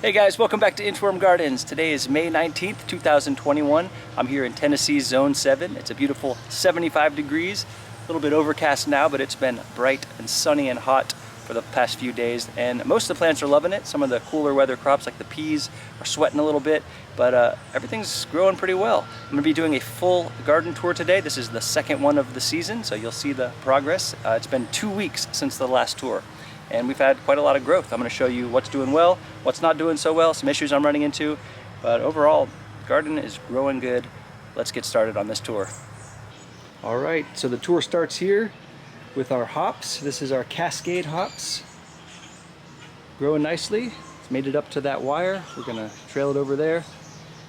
Hey guys, welcome back to Inchworm Gardens. Today is May 19th, 2021. I'm here in Tennessee's Zone 7. It's a beautiful 75 degrees. A little bit overcast now, but it's been bright and sunny and hot for the past few days. And most of the plants are loving it. Some of the cooler weather crops like the peas are sweating a little bit, but everything's growing pretty well. I'm gonna be doing a full garden tour today. This is the second one of the season, so you'll see the progress. It's been 2 weeks since the last tour, and we've had quite a lot of growth. I'm going to show you what's doing well, what's not doing so well, some issues I'm running into, but overall, the garden is growing good. Let's get started on this tour. All right, so the tour starts here with our hops. This is our Cascade hops. Growing nicely. It's made it up to that wire. We're going to trail it over there.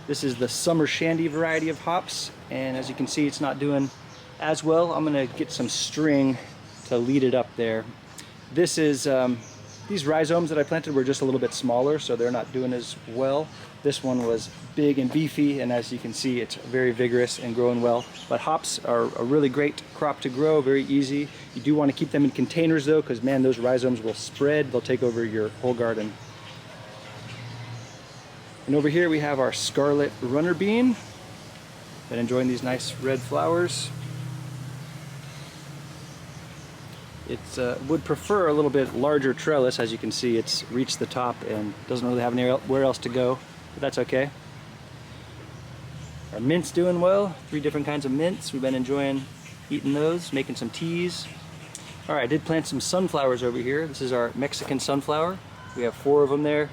This is the Summer Shandy variety of hops, and as you can see, it's not doing as well. I'm going to get some string to lead it up there. This is, these rhizomes that I planted were just a little bit smaller, so they're not doing as well. This one was big and beefy, and as you can see, it's very vigorous and growing well. But hops are a really great crop to grow, very easy. You do want to keep them in containers though, because man, those rhizomes will spread. They'll take over your whole garden. And over here we have our Scarlet Runner Bean. Been enjoying these nice red flowers. It would prefer a little bit larger trellis. As you can see, it's reached the top and doesn't really have anywhere else to go, but that's okay. Our mint's doing well. 3 different kinds of mints. We've been enjoying eating those, making some teas. All right, I did plant some sunflowers over here. This is our Mexican sunflower. We have 4 of them there.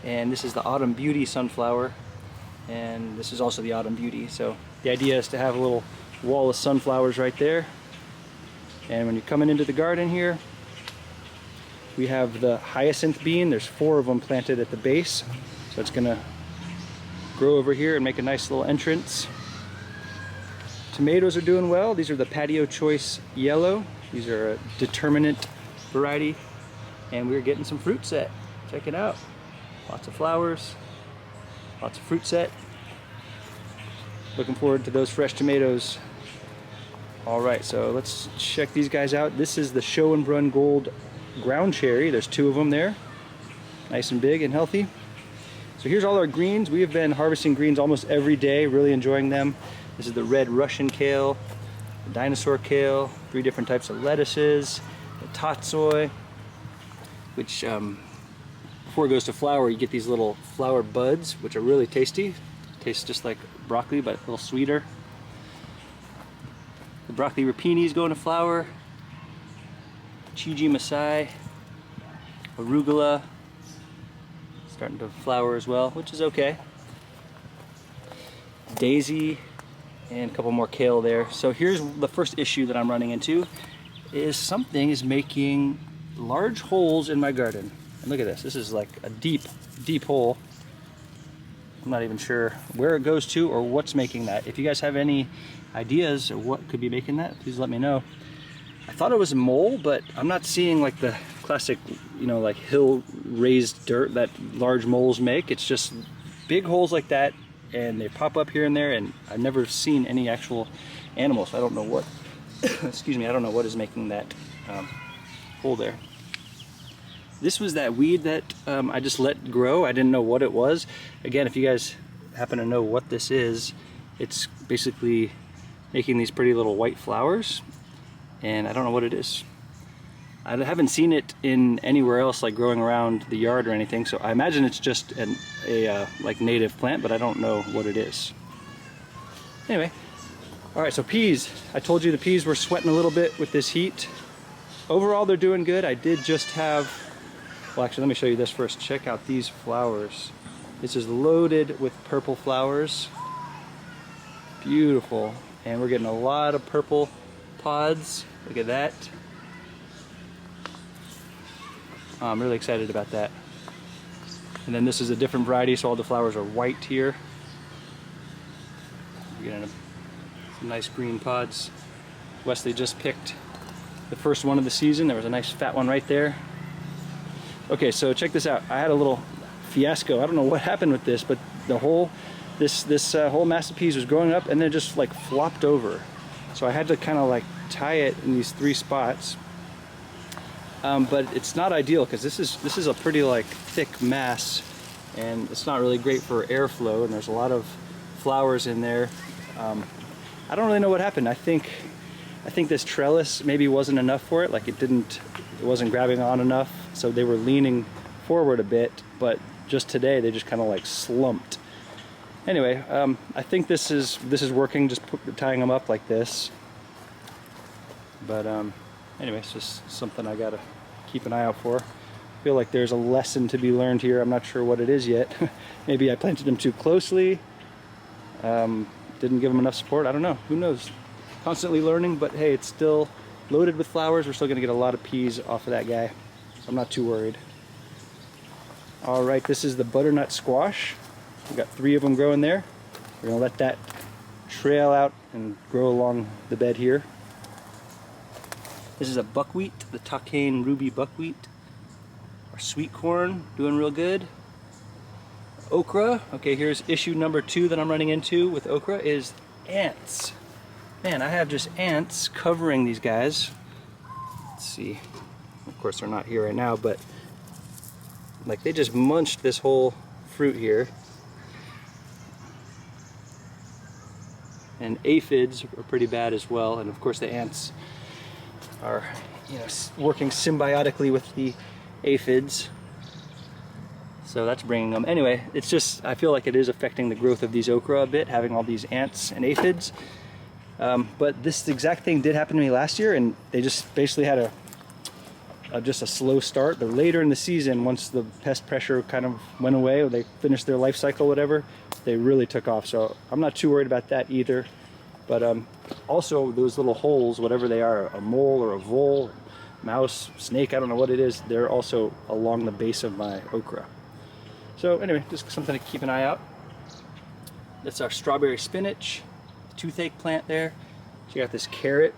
And this is the Autumn Beauty sunflower. And this is also the Autumn Beauty. So the idea is to have a little wall of sunflowers right there. And when you're coming into the garden here, we have the hyacinth bean. There's 4 of them planted at the base. So it's gonna grow over here and make a nice little entrance. Tomatoes are doing well. These are the Patio Choice Yellow. These are a determinate variety. And we're getting some fruit set. Check it out. Lots of flowers, lots of fruit set. Looking forward to those fresh tomatoes. All right, so let's check these guys out. This is the Schoenbrunn Gold Ground Cherry. There's 2 of them there. Nice and big and healthy. So here's all our greens. We have been harvesting greens almost every day, really enjoying them. This is the red Russian kale, the dinosaur kale, 3 different types of lettuces, the tatsoi, which before it goes to flower, you get these little flower buds, which are really tasty. Tastes just like broccoli, but a little sweeter. The broccoli rapini is going to flower. Chiji Masai, arugula, starting to flower as well, which is okay. Daisy, and a couple more kale there. So here's the first issue that I'm running into, is something is making large holes in my garden. And look at this, this is like a deep, deep hole. I'm not even sure where it goes to or what's making that. If you guys have any ideas of what could be making that, please let me know. I thought it was a mole, but I'm not seeing like the classic, you know, like hill raised dirt that large moles make. It's just big holes like that, and they pop up here and there, and I've never seen any actual animals, so I don't know what excuse me, I don't know what is making that hole there. This was that weed that I just let grow. I didn't know what it was. Again, if you guys happen to know what this is, it's basically making these pretty little white flowers, and I don't know what it is. I haven't seen it in anywhere else, like growing around the yard or anything, so I imagine it's just a like native plant, but I don't know what it is. Anyway, all right, so peas. I told you the peas were sweating a little bit with this heat. Overall, they're doing good. I did just have, well, actually, let me show you this first. Check out these flowers. This is loaded with purple flowers. Beautiful. And we're getting a lot of purple pods. Look at that. I'm really excited about that. And then this is a different variety, so all the flowers are white here. We're getting some nice green pods. Wesley just picked the first one of the season. There was a nice fat one right there. Okay, so check this out. I had a little fiasco. I don't know what happened with this, but the whole this whole mass of peas was growing up and then just like flopped over. So I had to kind of like tie it in these 3 spots. But it's not ideal because this is a pretty like thick mass and it's not really great for airflow, and there's a lot of flowers in there. I don't really know what happened. I think this trellis maybe wasn't enough for it, like it wasn't grabbing on enough, so they were leaning forward a bit, but just today they just kind of like slumped. Anyway, I think this is working, just tying them up like this. But anyway, it's just something I gotta keep an eye out for. I feel like there's a lesson to be learned here. I'm not sure what it is yet. Maybe I planted them too closely, didn't give them enough support. I don't know, who knows? Constantly learning, but hey, it's still loaded with flowers. We're still gonna get a lot of peas off of that guy. I'm not too worried. All right, this is the butternut squash. We've got 3 of them growing there. We're gonna let that trail out and grow along the bed here. This is a buckwheat, the Takane Ruby buckwheat. Our sweet corn, doing real good. Okra, okay, here's issue number 2 that I'm running into with okra is ants. Man, I have just ants covering these guys. Let's see, of course they're not here right now, but like they just munched this whole fruit here. And aphids are pretty bad as well, and of course the ants are, you know, working symbiotically with the aphids. So that's bringing them. Anyway, it's just, I feel like it is affecting the growth of these okra a bit, having all these ants and aphids. But this exact thing did happen to me last year, and they just basically had just a slow start. But later in the season, once the pest pressure kind of went away, or they finished their life cycle, whatever, they really took off. So I'm not too worried about that either. But also those little holes, whatever they are, a mole or a vole, mouse, snake, I don't know what it is, they're also along the base of my okra. So anyway, just something to keep an eye out. That's our strawberry spinach, toothache plant there. Check out this carrot.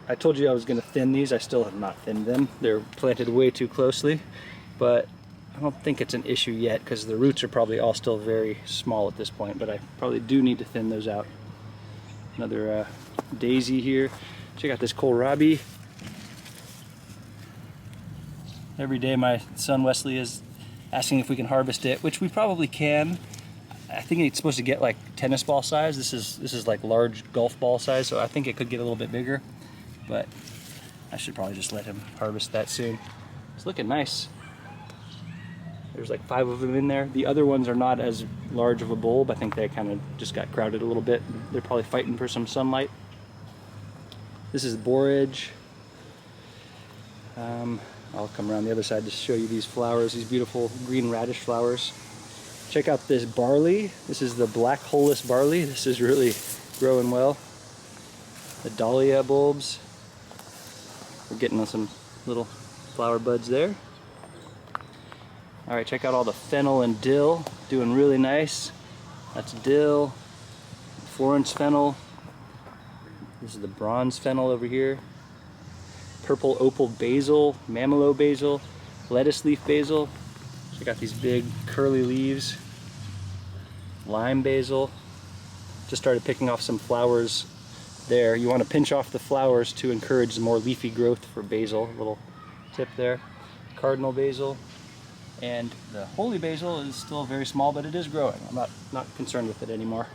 I told you I was going to thin these. I still have not thinned them. They're planted way too closely, but I don't think it's an issue yet because the roots are probably all still very small at this point, but I probably do need to thin those out. Another daisy here. Check out this kohlrabi. Every day my son Wesley is asking if we can harvest it, which we probably can. I think it's supposed to get like tennis ball size. This is like large golf ball size, so I think it could get a little bit bigger, but I should probably just let him harvest that soon. It's looking nice. There's like 5 of them in there. The other ones are not as large of a bulb. I think they kind of just got crowded a little bit. They're probably fighting for some sunlight. This is borage. I'll come around the other side to show you these flowers, these beautiful green radish flowers. Check out this barley. This is the black holeless barley. This is really growing well. The dahlia bulbs. We're getting some little flower buds there. All right, check out all the fennel and dill, doing really nice. That's dill, Florence fennel. This is the bronze fennel over here. Purple opal basil, mamelo basil, lettuce leaf basil. Check out these big curly leaves. Lime basil. Just started picking off some flowers there. You want to pinch off the flowers to encourage more leafy growth for basil. A little tip there. Cardinal basil. And the holy basil is still very small, but it is growing. I'm not concerned with it anymore.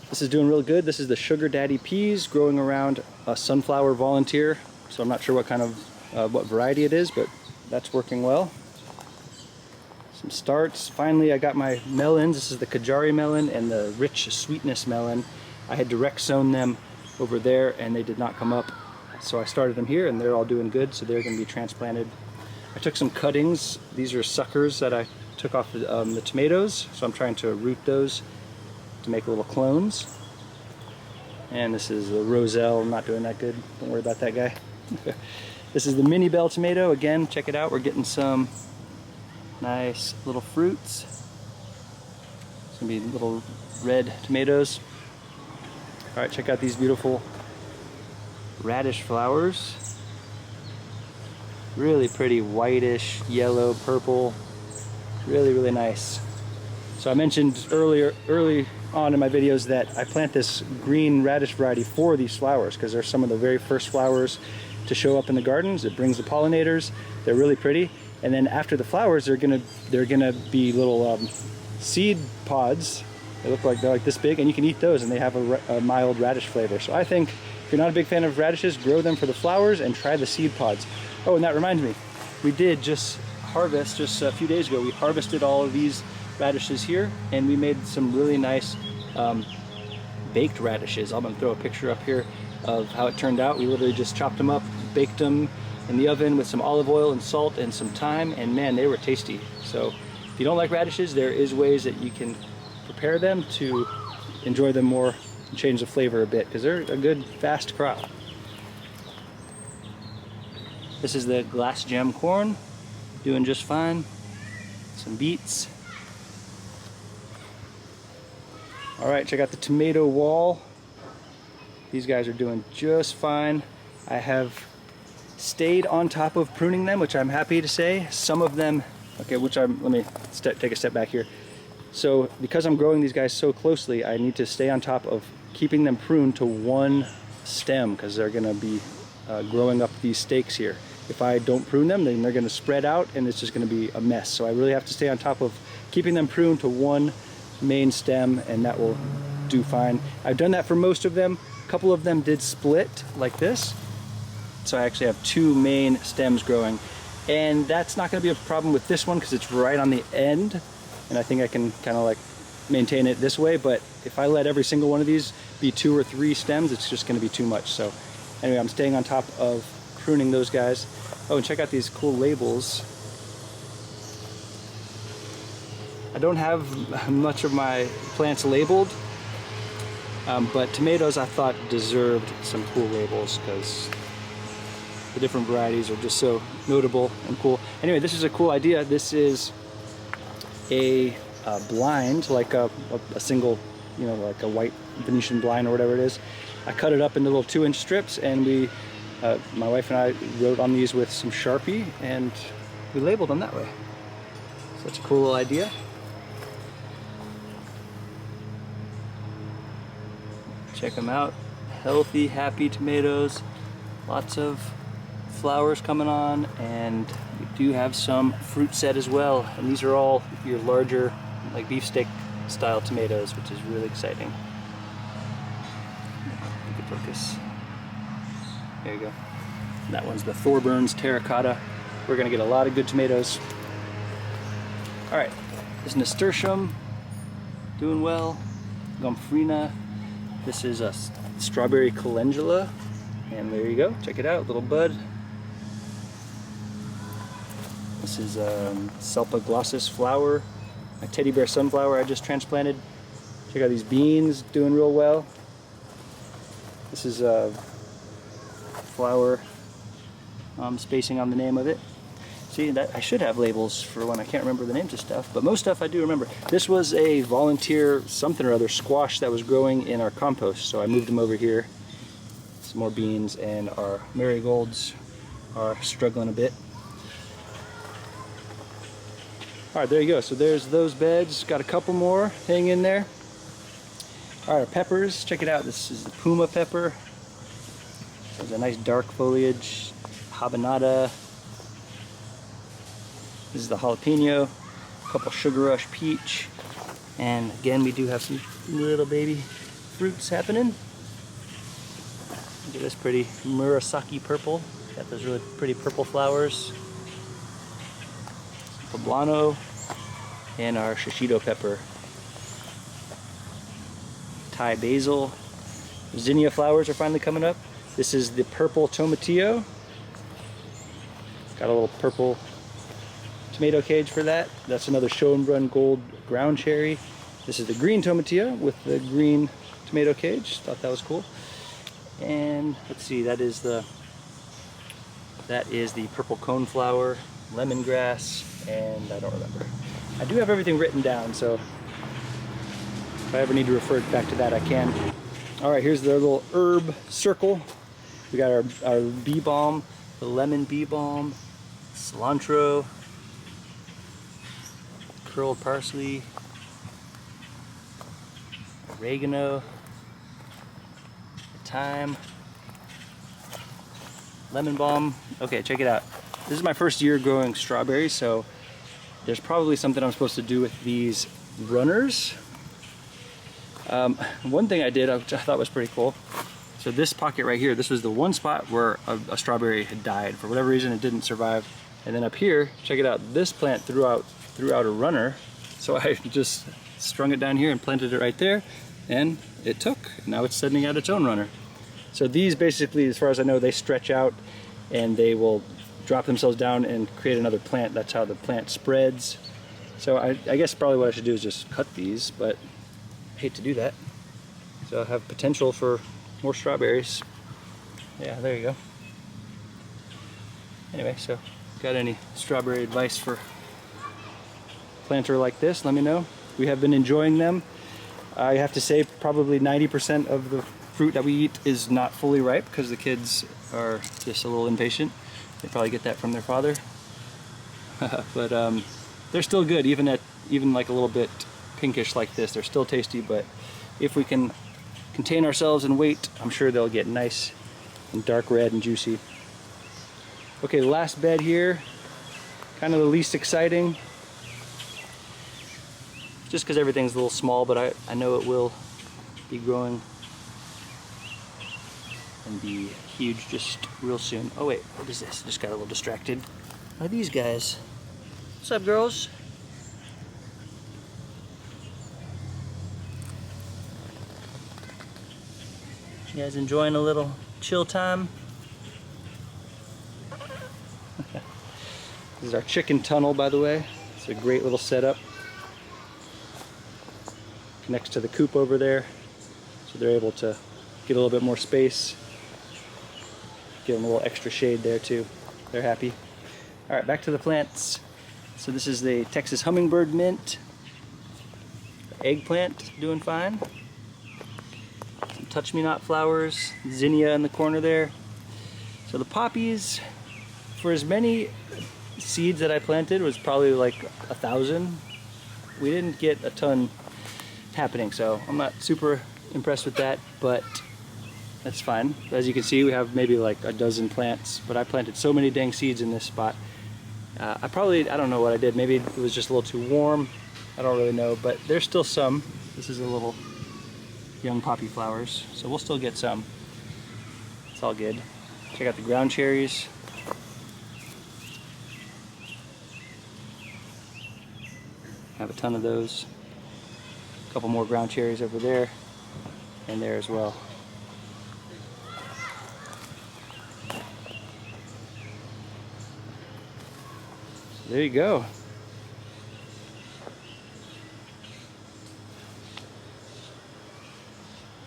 This is doing real good. This is the Sugar Daddy peas growing around a sunflower volunteer. So I'm not sure what kind of, what variety it is, but that's working well. Some starts. Finally, I got my melons. This is the Kajari melon and the Rich Sweetness melon. I had direct sown them over there and they did not come up. So I started them here and they're all doing good, so they're going to be transplanted. I took some cuttings. These are suckers that I took off the tomatoes, so I'm trying to root those to make little clones. And this is the Roselle. I'm not doing that good. Don't worry about that guy. This is the mini bell tomato. Again, check it out. We're getting some nice little fruits. It's going to be little red tomatoes. All right, check out these beautiful radish flowers. Really pretty whitish, yellow, purple. Really, really nice. So I mentioned early on in my videos that I plant this green radish variety for these flowers because they're some of the very first flowers to show up in the gardens. It brings the pollinators. They're really pretty. And then after the flowers, they're gonna be little seed pods. They look like they're like this big, and you can eat those, and they have a mild radish flavor. So I think if you're not a big fan of radishes, grow them for the flowers and try the seed pods. Oh, and that reminds me, we did just harvest just a few days ago. We harvested all of these radishes here, and we made some really nice baked radishes. I'm gonna throw a picture up here of how it turned out. We literally just chopped them up, baked them in the oven with some olive oil and salt and some thyme, and man, they were tasty. So if you don't like radishes, there is ways that you can prepare them to enjoy them more and change the flavor a bit, because they're a good fast crop. This is the glass gem corn, doing just fine. Some beets. All right, check out the tomato wall. These guys are doing just fine. I have stayed on top of pruning them, which I'm happy to say. Some of them, okay, let me take a step back here. So because I'm growing these guys so closely, I need to stay on top of keeping them pruned to one stem, because they're gonna be growing up these stakes here. If I don't prune them, then they're gonna spread out and it's just gonna be a mess. So I really have to stay on top of keeping them pruned to one main stem, and that will do fine. I've done that for most of them. A couple of them did split like this. So I actually have two main stems growing. And that's not gonna be a problem with this one because it's right on the end. And I think I can kind of like maintain it this way, but if I let every single one of these be 2 or 3 stems, it's just gonna be too much. So anyway, I'm staying on top of pruning those guys. Oh, and check out these cool labels. I don't have much of my plants labeled, but tomatoes I thought deserved some cool labels because the different varieties are just so notable and cool. Anyway, this is a cool idea. This is a blind, like a single, like a white Venetian blind or whatever it is. I cut it up into little 2-inch strips, and my wife and I wrote on these with some Sharpie, and we labeled them that way. So that's a cool little idea. Check them out. Healthy, happy tomatoes. Lots of flowers coming on, and we do have some fruit set as well. And these are all your larger, like beefsteak style tomatoes, which is really exciting. You can focus. There you go. That one's the Thorburns terracotta. We're gonna get a lot of good tomatoes. All right, this nasturtium, doing well. Gomphrena. This is a strawberry calendula, and there you go. Check it out, little bud. This is Selpa glossus flower, my teddy bear sunflower I just transplanted. Check out these beans, doing real well. This is a flower, spacing on the name of it. See, that I should have labels for when I can't remember the names of stuff, but most stuff I do remember. This was a volunteer something or other squash that was growing in our compost, so I moved them over here. Some more beans, and our marigolds are struggling a bit. All right, there you go. So there's those beds. Got a couple more. Hang in there. All right, our peppers. Check it out. This is the Puma pepper. There's a nice dark foliage. Habanada. This is the jalapeno. A couple sugar rush peach. And again, we do have some little baby fruits happening. Look at this pretty Murasaki purple. Got those really pretty purple flowers. Poblano, and our shishito pepper. Thai basil. Zinnia flowers are finally coming up. This is the purple tomatillo. Got a little purple tomato cage for that. That's another Schoenbrunn gold ground cherry. This is the green tomatillo with the green tomato cage. Thought that was cool. And let's see, that is the purple coneflower, lemongrass, and I don't remember. I do have everything written down, so if I ever need to refer back to that, I can. All right, here's the little herb circle. We got our bee balm, the lemon bee balm, cilantro, curled parsley, oregano, thyme, lemon balm. Okay, check it out. This is my first year growing strawberries, so there's probably something I'm supposed to do with these runners. One thing I did, which I thought was pretty cool. So this pocket right here, this was the one spot where a strawberry had died. For whatever reason, it didn't survive. And then up here, check it out, this plant threw out a runner. So I just strung it down here and planted it right there, and it took. Now it's sending out its own runner. So these basically, as far as I know, they stretch out and they will drop themselves down and create another plant. That's how the plant spreads. So I guess probably what I should do is just cut these, but I hate to do that. So I have potential for more strawberries. Yeah, there you go. Anyway, so got any strawberry advice for a planter like this, let me know. We have been enjoying them. I have to say probably 90% of the fruit that we eat is not fully ripe because the kids are just a little impatient. They probably get that from their father. But they're still good, even like a little bit pinkish like this. They're still tasty, but if we can contain ourselves and wait, I'm sure they'll get nice and dark red and juicy. Okay, last bed here, kind of the least exciting. Just because everything's a little small, but I know it will be growing and be huge just real soon. Oh wait, what is this? Just got a little distracted by these guys. What's up, girls? You guys enjoying a little chill time? This is our chicken tunnel, by the way. It's a great little setup. Connects to the coop over there, so they're able to get a little bit more space. Give them a little extra shade there too. They're happy. All right, back to the plants. So this is the Texas hummingbird mint. Eggplant doing fine. Some touch-me-not flowers. Zinnia in the corner there. So the poppies, for as many seeds that I planted, was probably like 1,000. We didn't get a ton happening, so I'm not super impressed with that, but that's fine. As you can see, we have maybe like a dozen plants, but I planted so many dang seeds in this spot. I don't know what I did. Maybe it was just a little too warm. I don't really know, but there's still some. This is a little young poppy flowers, so we'll still get some. It's all good. Check out the ground cherries. Have a ton of those. A couple more ground cherries over there and there as well. So there you go.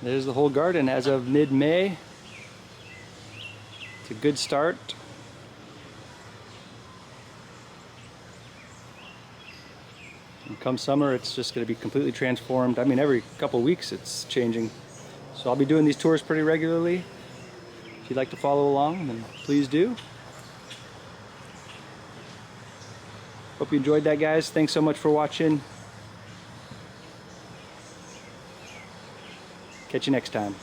There's the whole garden as of mid-May. It's a good start. And come summer, it's just going to be completely transformed. I mean, every couple weeks it's changing. So I'll be doing these tours pretty regularly. If you'd like to follow along, then please do. Hope you enjoyed that, guys. Thanks so much for watching. Catch you next time.